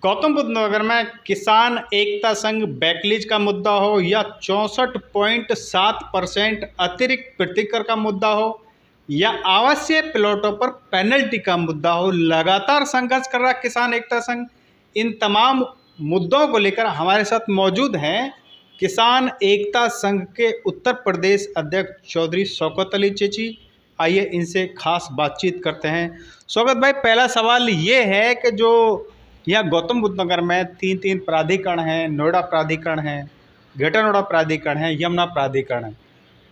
गौतम बुद्ध नगर में किसान एकता संघ बैकलीज का मुद्दा हो या 64.7% अतिरिक्त प्रतिकर का मुद्दा हो या आवासीय प्लॉटों पर पेनल्टी का मुद्दा हो, लगातार संघर्ष कर रहा किसान एकता संघ। इन तमाम मुद्दों को लेकर हमारे साथ मौजूद हैं किसान एकता संघ के उत्तर प्रदेश अध्यक्ष चौधरी शौकत अली चेची। आइए इनसे खास बातचीत करते हैं। शौकत भाई, पहला सवाल ये है कि जो यहाँ गौतम बुद्ध नगर में तीन प्राधिकरण हैं, नोएडा प्राधिकरण है, ग्रेटर नोएडा प्राधिकरण है, यमुना प्राधिकरण है,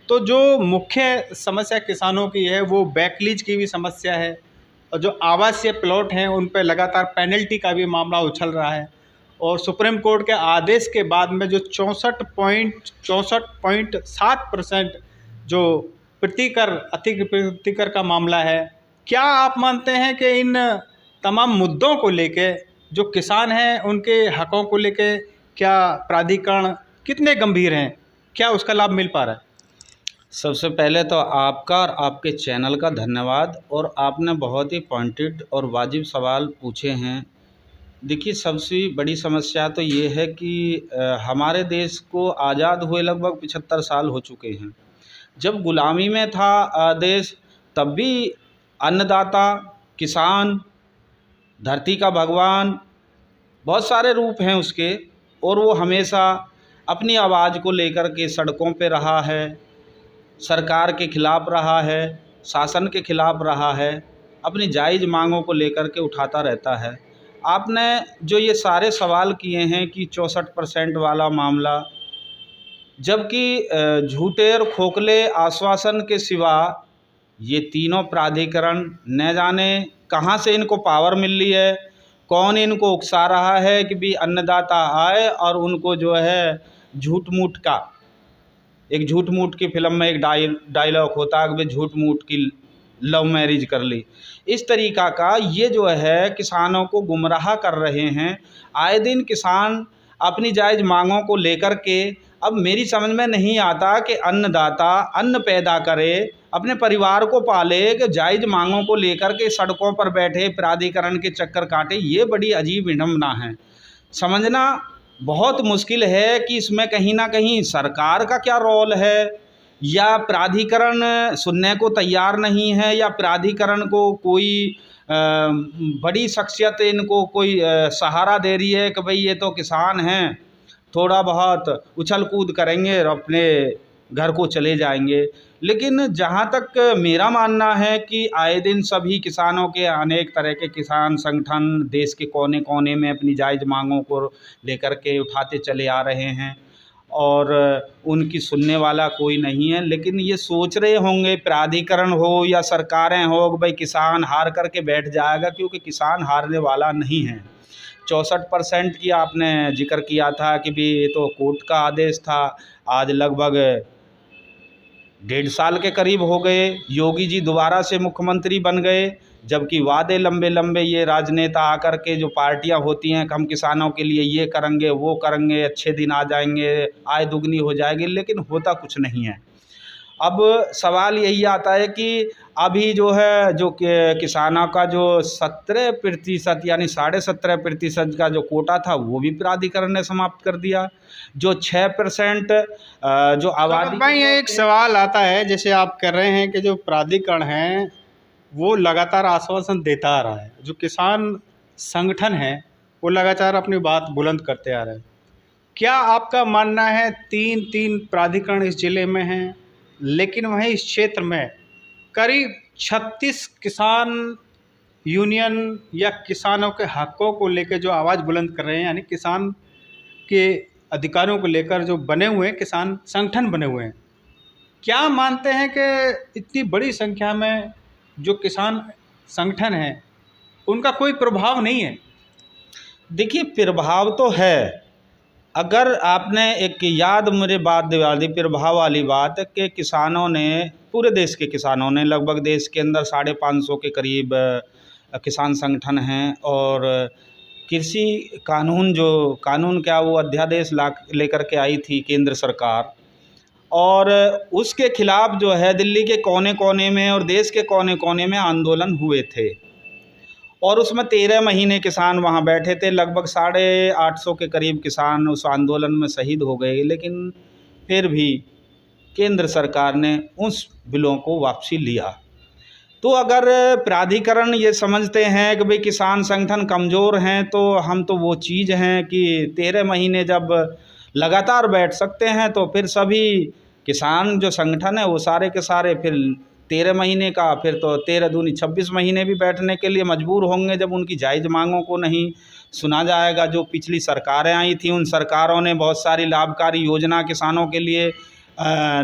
तो जो मुख्य समस्या किसानों की है वो बैकलीज की भी समस्या है और जो आवासीय प्लॉट हैं उन पर लगातार पेनल्टी का भी मामला उछल रहा है। और सुप्रीम कोर्ट के आदेश के बाद में जो 64.7% जो प्रतिकर अतिरिक्त प्रतिकर का मामला है, क्या आप मानते हैं कि इन तमाम मुद्दों को लेके जो किसान हैं उनके हकों को लेके क्या प्राधिकरण कितने गंभीर हैं, क्या उसका लाभ मिल पा रहा है? सबसे पहले तो आपका और आपके चैनल का धन्यवाद। और आपने बहुत ही पॉइंटेड और वाजिब सवाल पूछे हैं। देखिए, सबसे बड़ी समस्या तो ये है कि हमारे देश को आज़ाद हुए लगभग 75 साल हो चुके हैं। जब गुलामी में था देश, तब भी अन्नदाता, किसान, धरती का भगवान, बहुत सारे रूप हैं उसके, और वो हमेशा अपनी आवाज़ को लेकर के सड़कों पे रहा है, सरकार के ख़िलाफ़ रहा है, शासन के ख़िलाफ़ रहा है, अपनी जायज़ मांगों को लेकर के उठाता रहता है। आपने जो ये सारे सवाल किए हैं कि 64% वाला मामला, जबकि झूठे और खोखले आश्वासन के सिवा ये तीनों प्राधिकरण न जाने कहाँ से इनको पावर मिल रही है, कौन इनको उकसा रहा है कि भी अन्नदाता आए और उनको जो है झूठ मूठ का, एक झूठ मूठ की फिल्म में एक डायलॉग होता है कि भाई झूठ मूठ की लव मैरिज कर ली। इस तरीक़ा का ये जो है किसानों को गुमराह कर रहे हैं। आए दिन किसान अपनी जायज़ मांगों को लेकर के, अब मेरी समझ में नहीं आता कि अन्नदाता अन्न पैदा करे, अपने परिवार को पाले, कि जायज़ मांगों को लेकर के सड़कों पर बैठे प्राधिकरण के चक्कर काटे। ये बड़ी अजीब विडंबना है। समझना बहुत मुश्किल है कि इसमें कहीं ना कहीं सरकार का क्या रोल है, या प्राधिकरण सुनने को तैयार नहीं है, या प्राधिकरण को कोई बड़ी शख्सियत इनको कोई सहारा दे रही है कि भाई ये तो किसान हैं, थोड़ा बहुत उछल कूद करेंगे और अपने घर को चले जाएंगे। लेकिन जहाँ तक मेरा मानना है कि आए दिन सभी किसानों के अनेक तरह के किसान संगठन देश के कोने कोने में अपनी जायज़ मांगों को लेकर के उठाते चले आ रहे हैं और उनकी सुनने वाला कोई नहीं है। लेकिन ये सोच रहे होंगे प्राधिकरण हो या सरकारें हो कि भाई किसान हार करके बैठ जाएगा, क्योंकि किसान हारने वाला नहीं है। 64% की आपने जिक्र किया था कि भी ये तो कोर्ट का आदेश था। आज लगभग 1.5 साल के करीब हो गए, योगी जी दोबारा से मुख्यमंत्री बन गए, जबकि वादे लंबे लंबे ये राजनेता आकर के, जो पार्टियां होती हैं कि हम किसानों के लिए ये करेंगे वो करेंगे, अच्छे दिन आ जाएंगे, आय दुगनी हो जाएगी, लेकिन होता कुछ नहीं है। अब सवाल यही आता है कि अभी जो है जो किसानों का जो 17% यानी 17.5% का जो कोटा था वो भी प्राधिकरण ने समाप्त कर दिया। जो 6% जो आबादी, भाई ये एक सवाल आता है, जैसे आप कर रहे हैं कि जो प्राधिकरण हैं वो लगातार आश्वासन देता आ रहा है, जो किसान संगठन है वो लगातार अपनी बात बुलंद करते आ रहे हैं। क्या आपका मानना है तीन प्राधिकरण इस ज़िले में हैं, लेकिन वहीं इस क्षेत्र में करीब 36 किसान यूनियन या किसानों के हकों को लेकर जो आवाज़ बुलंद कर रहे हैं, यानी किसान के अधिकारों को लेकर जो बने हुए हैं, किसान संगठन बने हुए हैं, क्या मानते हैं कि इतनी बड़ी संख्या में जो किसान संगठन हैं उनका कोई प्रभाव नहीं है? देखिए, प्रभाव तो है। अगर आपने एक याद मेरे बात दिला दी प्रभाव वाली बात, कि किसानों ने, पूरे देश के किसानों ने, लगभग देश के अंदर 550 के करीब किसान संगठन हैं, और कृषि कानून, जो कानून क्या वो अध्यादेश लेकर के आई थी केंद्र सरकार, और उसके खिलाफ जो है दिल्ली के कोने कोने में और देश के कोने कोने में आंदोलन हुए थे। और उसमें 13 महीने किसान वहाँ बैठे थे। लगभग 850 के करीब किसान उस आंदोलन में शहीद हो गए, लेकिन फिर भी केंद्र सरकार ने उस बिलों को वापसी लिया। तो अगर प्राधिकरण ये समझते हैं कि भाई किसान संगठन कमज़ोर हैं, तो हम तो वो चीज़ हैं कि 13 महीने जब लगातार बैठ सकते हैं तो फिर सभी किसान जो संगठन है वो सारे के सारे फिर 13 महीने का, फिर तो 13 दूनी 26 महीने भी बैठने के लिए मजबूर होंगे जब उनकी जायज़ मांगों को नहीं सुना जाएगा। जो पिछली सरकारें आई थी उन सरकारों ने बहुत सारी लाभकारी योजना किसानों के लिए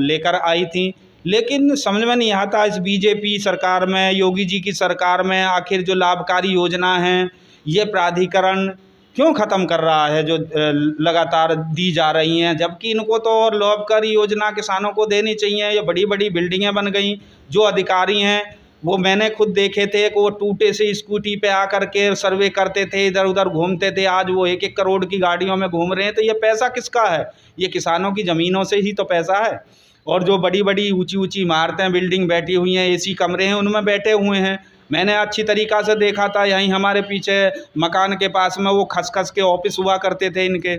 लेकर आई थी, लेकिन समझ में नहीं आता इस बीजेपी सरकार में, योगी जी की सरकार में आखिर जो लाभकारी योजना हैं ये प्राधिकरण क्यों ख़त्म कर रहा है जो लगातार दी जा रही हैं, जबकि इनको तो और लाभकारी योजना किसानों को देनी चाहिए। ये बड़ी बड़ी बिल्डिंगें बन गई, जो अधिकारी हैं वो मैंने खुद देखे थे कि वो टूटे से स्कूटी पे आकर के सर्वे करते थे, इधर उधर घूमते थे। आज वो 1-1 करोड़ की गाड़ियों में घूम रहे हैं। तो ये पैसा किसका है? ये किसानों की ज़मीनों से ही तो पैसा है। और जो बड़ी बड़ी ऊंची ऊंची इमारतें बिल्डिंग बैठी हुई हैं, एसी कमरे हैं, उनमें बैठे हुए हैं। मैंने अच्छी तरीक़ा से देखा था, यहीं हमारे पीछे मकान के पास में वो खस के ऑफिस हुआ करते थे इनके,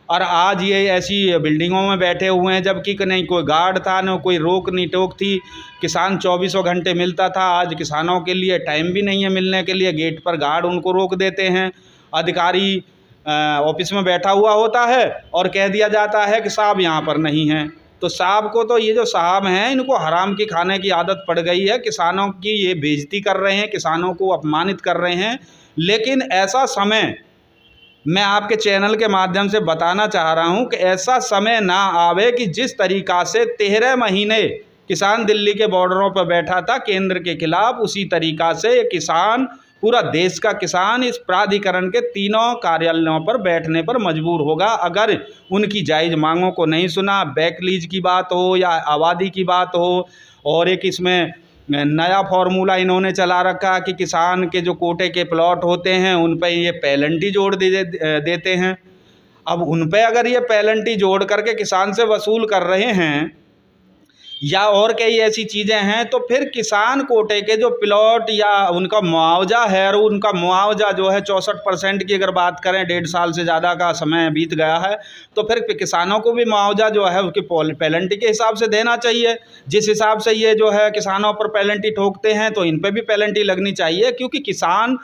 और आज ये ऐसी बिल्डिंगों में बैठे हुए हैं, जबकि नहीं कोई गार्ड था, न कोई रोक नहीं टोक थी। किसान 24 घंटे मिलता था, आज किसानों के लिए टाइम भी नहीं है मिलने के लिए। गेट पर गार्ड उनको रोक देते हैं। अधिकारी ऑफिस में बैठा हुआ होता है और कह दिया जाता है कि साहब यहाँ पर नहीं हैं। तो साहब को तो ये जो साहब हैं इनको हराम की खाने की आदत पड़ गई है। किसानों की ये बेइज्जती कर रहे हैं, किसानों को अपमानित कर रहे हैं। लेकिन ऐसा समय मैं आपके चैनल के माध्यम से बताना चाह रहा हूं कि ऐसा समय ना आवे कि जिस तरीक़ा से 13 महीने किसान दिल्ली के बॉर्डरों पर बैठा था केंद्र के खिलाफ, उसी तरीक़ा से ये किसान, पूरा देश का किसान इस प्राधिकरण के तीनों कार्यालयों पर बैठने पर मजबूर होगा अगर उनकी जायज़ मांगों को नहीं सुना। बैकलीज की बात हो या आबादी की बात हो, और एक इसमें नया फार्मूला इन्होंने चला रखा कि किसान के जो कोटे के प्लॉट होते हैं उन पर ये पेनल्टी जोड़ देते हैं। अब उन पर अगर ये पेनल्टी जोड़ करके किसान से वसूल कर रहे हैं या और कई ऐसी चीज़ें हैं, तो फिर किसान कोटे के जो प्लॉट या उनका मुआवजा है, और उनका मुआवजा जो है 64% की अगर बात करें, 1.5 साल से ज़्यादा का समय बीत गया है, तो फिर किसानों को भी मुआवजा जो है उसकी पेनल्टी के हिसाब से देना चाहिए। जिस हिसाब से ये जो है किसानों पर पेनल्टी ठोकते हैं तो इन पर भी पेनल्टी लगनी चाहिए, क्योंकि किसान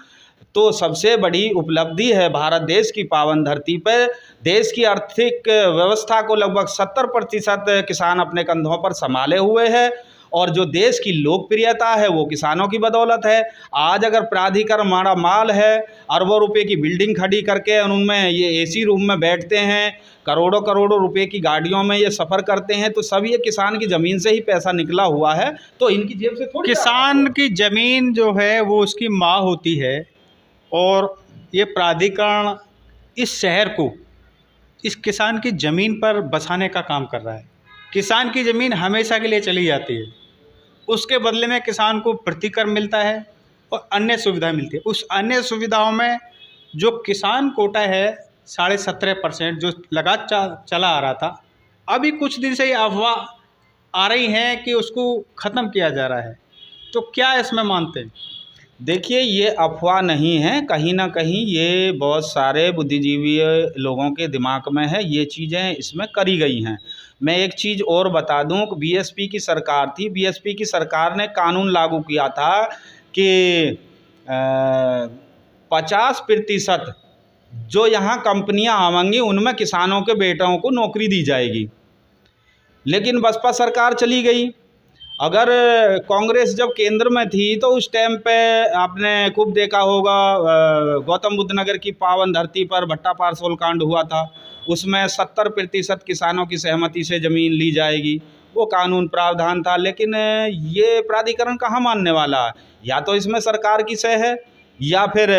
तो सबसे बड़ी उपलब्धि है भारत देश की पावन धरती पर। देश की आर्थिक व्यवस्था को लगभग 70% किसान अपने कंधों पर संभाले हुए है, और जो देश की लोकप्रियता है वो किसानों की बदौलत है। आज अगर प्राधिकरण माड़ा माल है, अरबों रुपए की बिल्डिंग खड़ी करके उनमें ये एसी रूम में बैठते हैं, करोड़ों करोड़ों रुपए की गाड़ियों में ये सफ़र करते हैं, तो सब ये किसान की ज़मीन से ही पैसा निकला हुआ है। तो इनकी जेब से थोड़ी किसान की ज़मीन जो है वो उसकी माँ होती है, और ये प्राधिकरण इस शहर को इस किसान की ज़मीन पर बसाने का काम कर रहा है। किसान की ज़मीन हमेशा के लिए चली जाती है, उसके बदले में किसान को प्रतिकर मिलता है और अन्य सुविधा मिलती है। उस अन्य सुविधाओं में जो किसान कोटा है 17.5% जो लगातार चला आ रहा था, अभी कुछ दिन से ये अफवाह आ रही हैं कि उसको ख़त्म किया जा रहा है। तो क्या इसमें मानते हैं? देखिए, ये अफवाह नहीं है, कहीं ना कहीं ये बहुत सारे बुद्धिजीवी लोगों के दिमाग में है, ये चीज़ें इसमें करी गई हैं। मैं एक चीज़ और बता दूं कि बीएसपी की सरकार थी, बीएसपी की सरकार ने कानून लागू किया था कि 50% जो यहाँ कंपनियां आवेंगी उनमें किसानों के बेटों को नौकरी दी जाएगी। लेकिन बसपा सरकार चली गई। अगर कांग्रेस जब केंद्र में थी तो उस टाइम पे आपने खूब देखा होगा, गौतम बुद्ध नगर की पावन धरती पर भट्टा पारसोल कांड हुआ था, उसमें 70% किसानों की सहमति से ज़मीन ली जाएगी, वो कानून प्रावधान था। लेकिन ये प्राधिकरण कहाँ मानने वाला है? या तो इसमें सरकार की सह है या फिर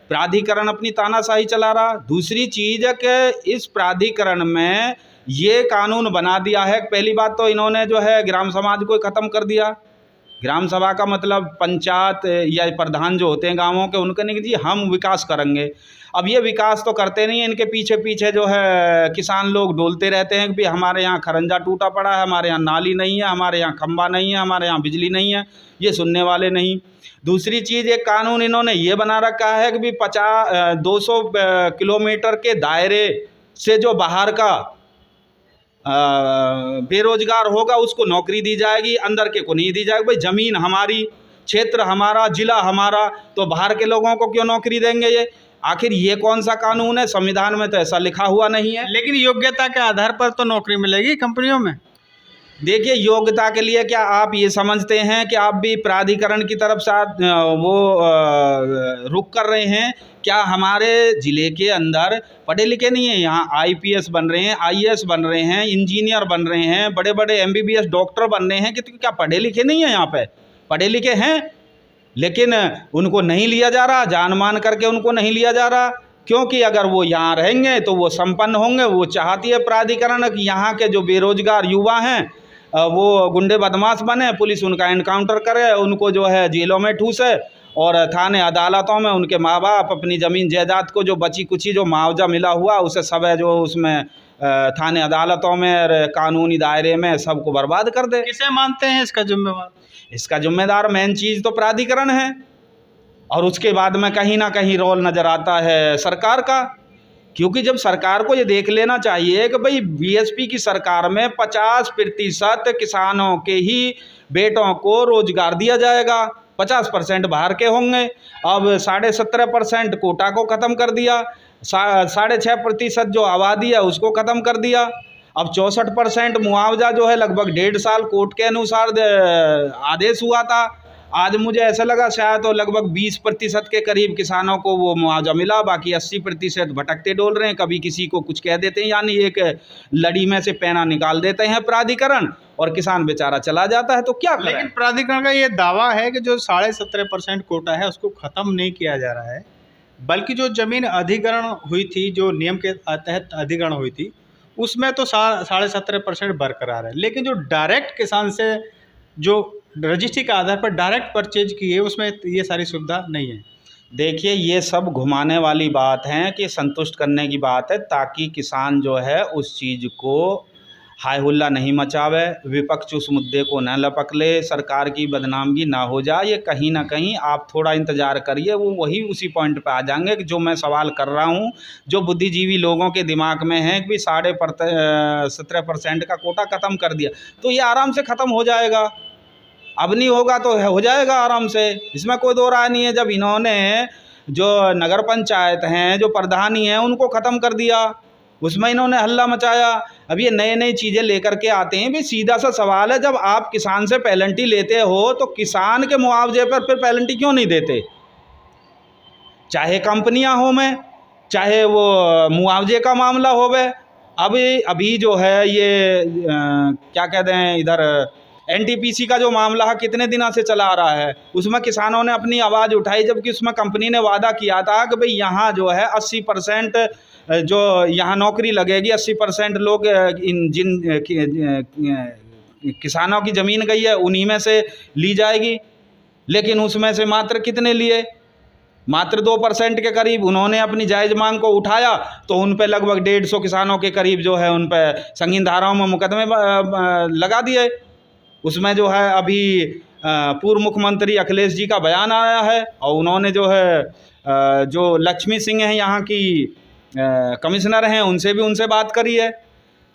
प्राधिकरण अपनी तानाशाही चला रहा। दूसरी चीज़ है कि इस प्राधिकरण में ये कानून बना दिया है, पहली बात तो इन्होंने जो है ग्राम समाज को ख़त्म कर दिया। ग्राम सभा का मतलब पंचायत या प्रधान जो होते हैं गांवों के, उनके नहीं जी हम विकास करेंगे। अब ये विकास तो करते नहीं हैं, इनके पीछे पीछे जो है किसान लोग डोलते रहते हैं कि भाई हमारे यहाँ खरंजा टूटा पड़ा है, हमारे यहाँ नाली नहीं है, हमारे यहाँ खंबा नहीं है, हमारे यहाँ बिजली नहीं है, ये सुनने वाले नहीं। दूसरी चीज़, एक कानून इन्होंने ये बना रखा है कि भी 200 किलोमीटर के दायरे से जो बाहर का बेरोजगार होगा उसको नौकरी दी जाएगी, अंदर के को नहीं दी जाएगी। भाई ज़मीन हमारी, क्षेत्र हमारा, जिला हमारा, तो बाहर के लोगों को क्यों नौकरी देंगे? ये आखिर ये कौन सा कानून है? संविधान में तो ऐसा लिखा हुआ नहीं है। लेकिन योग्यता के आधार पर तो नौकरी मिलेगी कंपनियों में। देखिए, योग्यता के लिए क्या आप ये समझते हैं कि आप भी प्राधिकरण की तरफ से रुख कर रहे हैं? क्या हमारे ज़िले के अंदर पढ़े लिखे नहीं हैं? यहाँ आईपीएस बन रहे हैं, आईएएस बन रहे हैं, इंजीनियर बन रहे हैं, बड़े बड़े एमबीबीएस डॉक्टर बन रहे हैं कि क्या पढ़े लिखे नहीं हैं? यहाँ पे पढ़े लिखे हैं, लेकिन उनको नहीं लिया जा रहा, जान मान करके उनको नहीं लिया जा रहा, क्योंकि अगर वो यहाँ रहेंगे तो वो संपन्न होंगे। वो चाहती है प्राधिकरण कि यहाँ के जो बेरोजगार युवा हैं वो गुंडे बदमाश बने, पुलिस उनका एनकाउंटर करे, उनको जो है जेलों में ठूसे, और थाने अदालतों में उनके माँ बाप अपनी ज़मीन जायदाद को जो बची कुची जो मुआवजा मिला हुआ उसे सब है जो उसमें थाने अदालतों में और कानूनी दायरे में सबको बर्बाद कर दे। किसे मानते हैं इसका जिम्मेवार? इसका जिम्मेदार मेन चीज़ तो प्राधिकरण है, और उसके बाद में कहीं ना कहीं रोल नज़र आता है सरकार का। क्योंकि जब सरकार को ये देख लेना चाहिए कि भाई बीएसपी की सरकार में 50% किसानों के ही बेटों को रोजगार दिया जाएगा, 50% बाहर के होंगे। अब 17.5% कोटा को ख़त्म कर दिया, 6.5% जो आबादी है उसको ख़त्म कर दिया। अब 64% मुआवजा जो है लगभग 1.5 साल कोर्ट के अनुसार आदेश हुआ था, आज मुझे ऐसा लगा शायद तो लगभग 20% के करीब किसानों को वो मुआवजा मिला, बाकी 80% भटकते डोल रहे हैं, कभी किसी को कुछ कह देते हैं, यानी एक लड़ी में से पैना निकाल देते हैं प्राधिकरण और किसान बेचारा चला जाता है। तो क्या करें? लेकिन प्राधिकरण का ये दावा है कि जो 17.5% कोटा है उसको ख़त्म नहीं किया जा रहा है, बल्कि जो ज़मीन अधिग्रहण हुई थी, जो नियम के तहत अधिग्रहण हुई थी, उसमें तो 17.5% बरकरार है। लेकिन जो डायरेक्ट किसान से जो रजिस्ट्री के आधार पर डायरेक्ट परचेज की है उसमें ये सारी सुविधा नहीं है। देखिए, ये सब घुमाने वाली बात है कि संतुष्ट करने की बात है, ताकि किसान जो है उस चीज़ को हाय हुल्ला नहीं मचावे, विपक्ष उस मुद्दे को न लपक ले, सरकार की बदनामी ना हो जाए। ये कहीं ना कहीं आप थोड़ा इंतज़ार करिए, वो वही उसी पॉइंट पे आ जाएंगे कि जो मैं सवाल कर रहा हूँ, जो बुद्धिजीवी लोगों के दिमाग में है कि 17.5% का कोटा ख़त्म कर दिया, तो ये आराम से ख़त्म हो जाएगा। अब नहीं होगा तो हो जाएगा आराम से, इसमें कोई दो राय नहीं है। जब इन्होंने जो नगर पंचायत हैं, जो प्रधानी हैं, उनको ख़त्म कर दिया, उसमें इन्होंने हल्ला मचाया। अब ये नई नई चीज़ें लेकर के आते हैं। भी सीधा सा सवाल है, जब आप किसान से पेनल्टी लेते हो तो किसान के मुआवजे पर फिर पेनल्टी क्यों नहीं देते? चाहे कंपनियां हो में, चाहे वो मुआवजे का मामला हो वे। अभी जो है ये क्या कहते हैं, इधर एनटीपीसी का जो मामला है कितने दिनों से चला आ रहा है, उसमें किसानों ने अपनी आवाज़ उठाई, जबकि उसमें कंपनी ने वादा किया था कि भाई यहाँ जो है 80% जो यहाँ नौकरी लगेगी, 80% लोग जिन किसानों की ज़मीन गई है उन्हीं में से ली जाएगी। लेकिन उसमें से मात्र कितने लिए? मात्र 2% के करीब उन्होंने अपनी जायज़ मांग को उठाया, तो उन पे लगभग 150 किसानों के करीब जो है उन पे संगीन धाराओं में मुकदमे लगा दिए। उसमें जो है अभी पूर्व मुख्यमंत्री अखिलेश जी का बयान आया है, और उन्होंने जो है जो लक्ष्मी सिंह हैं यहाँ की कमिश्नर हैं, उनसे बात करी है।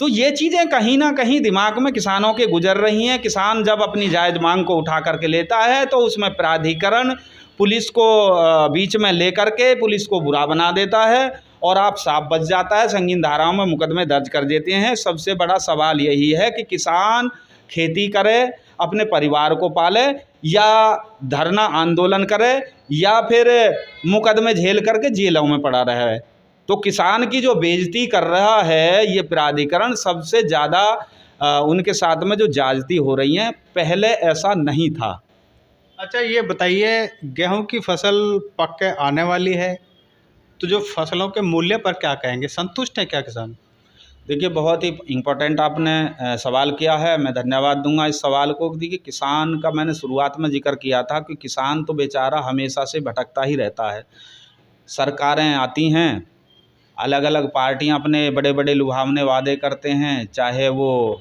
तो ये चीज़ें कहीं ना कहीं दिमाग में किसानों के गुजर रही हैं। किसान जब अपनी जायज़ मांग को उठा करके लेता है तो उसमें प्राधिकरण पुलिस को बीच में लेकर के पुलिस को बुरा बना देता है, और आप साफ बच जाता है, संगीन धाराओं में मुकदमे दर्ज कर देते हैं। सबसे बड़ा सवाल यही है कि किसान खेती करे, अपने परिवार को पाले, या धरना आंदोलन करे, या फिर मुकदमे झेल करके जेलों में पड़ा रहे। तो किसान की जो बेइज्जती कर रहा है ये प्राधिकरण, सबसे ज़्यादा उनके साथ में जो ज्यादती हो रही हैं, पहले ऐसा नहीं था। अच्छा, ये बताइए, गेहूं की फसल पक के आने वाली है, तो जो फसलों के मूल्य पर क्या कहेंगे? संतुष्ट है क्या किसान? देखिए, बहुत ही इम्पोर्टेंट आपने सवाल किया है। मैं धन्यवाद दूंगा इस सवाल को। देखिए, किसान का मैंने शुरुआत में जिक्र किया था कि किसान तो बेचारा हमेशा से भटकता ही रहता है। सरकारें आती हैं, अलग अलग पार्टियां अपने बड़े बड़े लुभावने वादे करते हैं, चाहे वो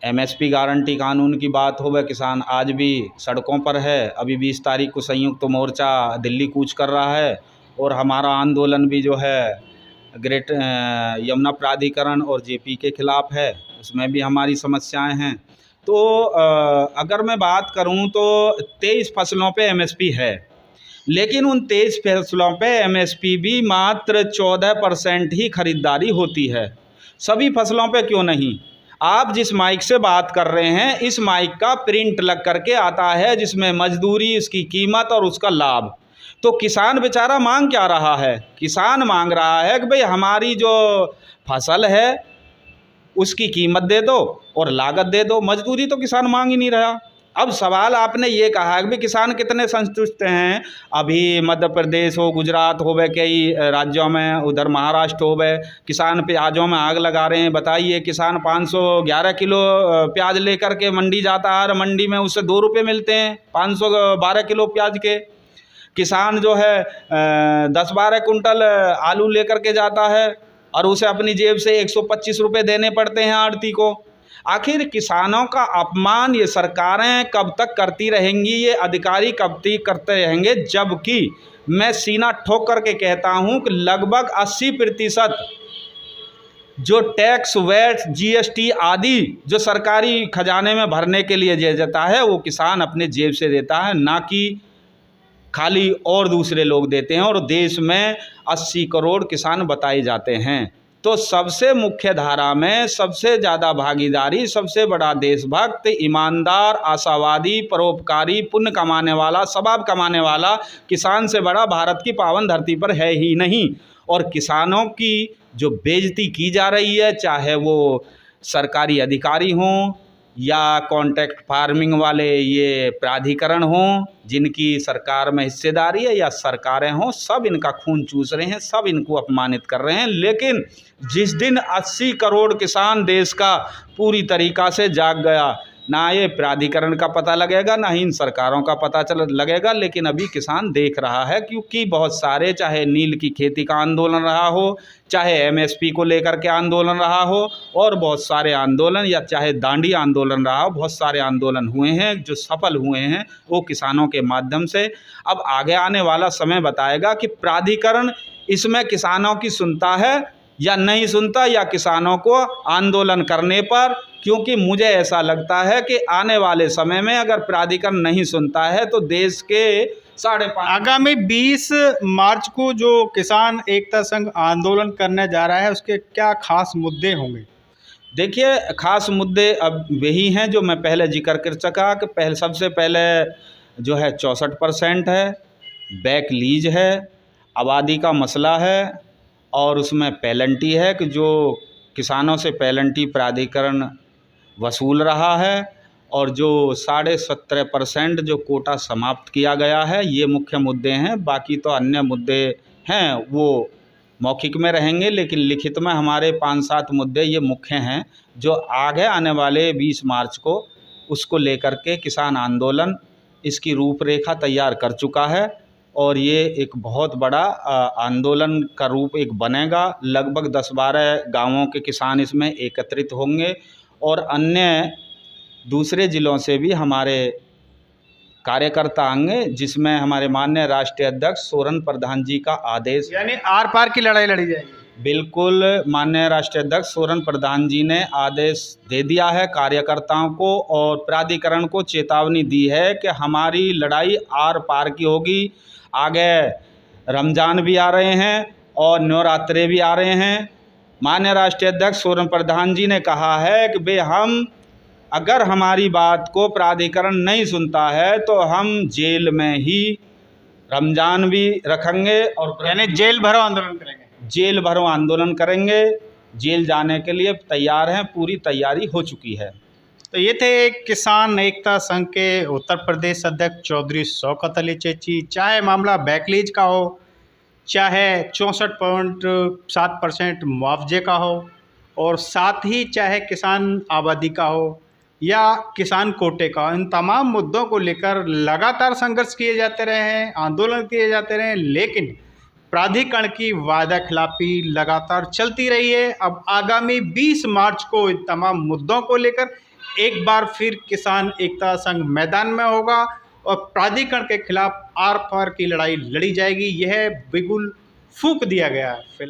एमएसपी गारंटी कानून की बात हो, वह किसान आज भी सड़कों पर है। अभी 20 तारीख को संयुक्त मोर्चा दिल्ली कूच कर रहा है और हमारा आंदोलन भी जो है ग्रेट यमुना प्राधिकरण और जेपी के खिलाफ है, उसमें भी हमारी समस्याएं हैं। तो अगर मैं बात करूं तो 23 फसलों पे एमएसपी है, लेकिन उन 23 फसलों पे एमएसपी भी मात्र 14% ही खरीदारी होती है। सभी फसलों पे क्यों नहीं? आप जिस माइक से बात कर रहे हैं, इस माइक का प्रिंट लग करके आता है जिसमें मजदूरी, इसकी कीमत और उसका लाभ। तो किसान बेचारा मांग क्या रहा है? किसान मांग रहा है कि भाई हमारी जो फसल है उसकी कीमत दे दो और लागत दे दो। मजदूरी तो किसान मांग ही नहीं रहा। अब सवाल आपने ये कहा है कि भाई किसान कितने संतुष्ट हैं। अभी मध्य प्रदेश हो, गुजरात हो, वह कई राज्यों में, उधर महाराष्ट्र हो, वह किसान प्याजों में आग लगा रहे हैं। बताइए, किसान 511 किलो प्याज लेकर के मंडी जाता है और मंडी में उससे 2 रुपये मिलते हैं 512 किलो प्याज के। किसान जो है 10-12 कुंटल आलू लेकर के जाता है और उसे अपनी जेब से 125 रुपये देने पड़ते हैं आड़ती को। आखिर किसानों का अपमान ये सरकारें कब तक करती रहेंगी, ये अधिकारी कब तक करते रहेंगे? जबकि मैं सीना ठोक करके कहता हूँ कि लगभग 80% जो टैक्स, वैट, जीएसटी आदि जो सरकारी खजाने में भरने के लिए दिया जाता है, वो किसान अपने जेब से देता है, ना कि खाली और दूसरे लोग देते हैं। और देश में 80 करोड़ किसान बताए जाते हैं। तो सबसे मुख्य धारा में सबसे ज़्यादा भागीदारी, सबसे बड़ा देशभक्त, ईमानदार, आशावादी, परोपकारी, पुण्य कमाने वाला, सवाब कमाने वाला किसान से बड़ा भारत की पावन धरती पर है ही नहीं। और किसानों की जो बेइज्जती की जा रही है, चाहे वो सरकारी अधिकारी हों या कॉन्ट्रैक्ट फार्मिंग वाले ये प्राधिकरण हों जिनकी सरकार में हिस्सेदारी है, या सरकारें हों, सब इनका खून चूस रहे हैं, सब इनको अपमानित कर रहे हैं। लेकिन जिस दिन 80 करोड़ किसान देश का पूरी तरीक़ा से जाग गया, ना ये प्राधिकरण का पता लगेगा, ना ही इन सरकारों का पता लगेगा। लेकिन अभी किसान देख रहा है, क्योंकि बहुत सारे, चाहे नील की खेती का आंदोलन रहा हो, चाहे एमएसपी को लेकर के आंदोलन रहा हो, और बहुत सारे आंदोलन, या चाहे दांडी आंदोलन रहा हो, बहुत सारे आंदोलन हुए हैं जो सफल हुए हैं वो किसानों के माध्यम से। अब आगे आने वाला समय बताएगा कि प्राधिकरण इसमें किसानों की सुनता है या नहीं सुनता, या किसानों को आंदोलन करने पर। क्योंकि मुझे ऐसा लगता है कि आने वाले समय में अगर प्राधिकरण नहीं सुनता है तो देश के 5.5 आगामी 20 मार्च को जो किसान एकता संघ आंदोलन करने जा रहा है, उसके क्या खास मुद्दे होंगे? देखिए, खास मुद्दे अब वही हैं जो मैं पहले जिक्र कर सका कि सबसे पहले जो है 64% है, बैक लीज है, आबादी का मसला है, और उसमें पेनल्टी है कि जो किसानों से पेनल्टी प्राधिकरण वसूल रहा है, और जो 17.5% जो कोटा समाप्त किया गया है। ये मुख्य मुद्दे हैं। बाकी तो अन्य मुद्दे हैं वो मौखिक में रहेंगे, लेकिन लिखित में हमारे 5-7 मुद्दे ये मुख्य हैं जो आगे आने वाले 20 मार्च को उसको लेकर के किसान आंदोलन इसकी रूपरेखा तैयार कर चुका है। और ये एक बहुत बड़ा आंदोलन का रूप एक बनेगा। लगभग 10-12 गाँवों के किसान इसमें एकत्रित होंगे, और अन्य दूसरे ज़िलों से भी हमारे कार्यकर्ता आएंगे, जिसमें हमारे माननीय राष्ट्रीय अध्यक्ष सोरेन प्रधान जी का आदेश, यानी आर पार की लड़ाई लड़ी जाएगी। बिल्कुल, माननीय राष्ट्रीय अध्यक्ष सोरेन प्रधान जी ने आदेश दे दिया है कार्यकर्ताओं को, और प्राधिकरण को चेतावनी दी है कि हमारी लड़ाई आर पार की होगी। आगे रमज़ान भी आ रहे हैं और नवरात्रे भी आ रहे हैं। माननीय राष्ट्रीय अध्यक्ष सोरेन प्रधान जी ने कहा है कि भाई हम, अगर हमारी बात को प्राधिकरण नहीं सुनता है तो हम जेल में ही रमज़ान भी रखेंगे, और यानी जेल भरो आंदोलन करेंगे। जेल भरो आंदोलन करेंगे। जेल जाने के लिए तैयार हैं, पूरी तैयारी हो चुकी है। तो ये थे किसान एकता संघ के उत्तर प्रदेश अध्यक्ष चौधरी शौकत अली चेची। चाहे मामला बैकलीज का हो, चाहे 64.7% मुआवजे का हो, और साथ ही चाहे किसान आबादी का हो या किसान कोटे का, इन तमाम मुद्दों को लेकर लगातार संघर्ष किए जाते रहे हैं, आंदोलन किए जाते रहे हैं, लेकिन प्राधिकरण की वादा खिलाफी लगातार चलती रही है। अब आगामी 20 मार्च को इन तमाम मुद्दों को लेकर एक बार फिर किसान एकता संघ मैदान में होगा और प्राधिकरण के खिलाफ आर पार की लड़ाई लड़ी जाएगी। यह बिल्कुल फूंक दिया गया है।